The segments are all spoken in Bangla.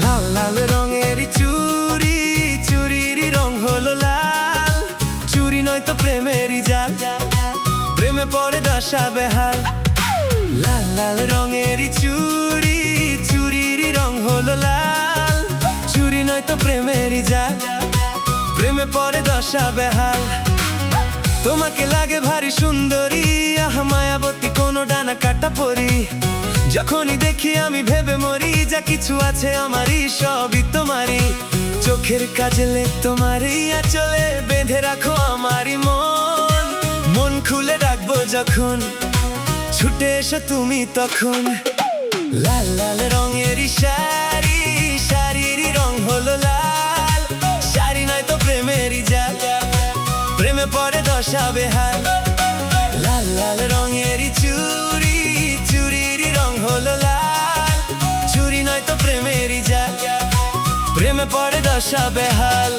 লাল লাল রঙের চুড়ি, চুড়ির রং হলো লাল। চুড়ি নয়তো প্রেমেরই জাল, প্রেমে পড়ে দশা বেহাল। লাল লাল রঙের চুড়ি, চুড়ির রং হলো লাল। চুড়ি নয়তো প্রেমেরই জাল, প্রেমে পড়ে দশা বেহাল। তোমাকে লাগে ভারী সুন্দরী, আহ মায়াবতী কোনো ডানা কাটা পরি। যখনই দেখি আমি ভেবে মরি, যা কিছু আছে আমারই সবই তোমারই। চোখের কাজলে তোমারই আঁচলে বেঁধে রাখো আমারই মন। মন খুলে ডাকবো যখন, ছুটে এসো তুমি তখন। লাল লাল রঙের শাড়ি, শাড়ির রং হলো লাল। শাড়ি নয়তো প্রেমেরই জাল, প্রেমে পড়ে দশা বেহাল। লাল লাল রঙের চুড়ি, চুড়ির রং হলো লাল। চুড়ি নয়তো প্রেমেরই জাল, প্রেমে পড়ে দশা বেহাল।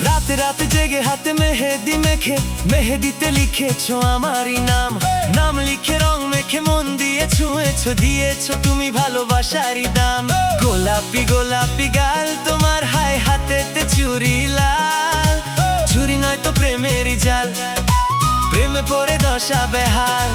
রাতে রাতে জেগে হাতে মেহেদি মেখে, মেহেদিতে লিখেছো আমারই নাম। নাম লিখে রং মেখে মন দিয়ে ছুঁয়েছো, দিয়েছো তুমি ভালোবাসারই দাম। গোলাপি গোলাপি গাল তোমার, হায় হাতেতে চুড়ি লাল। চুড়ি নয়তো প্রেমেরই জাল, প্রেমে পড়ে দশা বেহাল।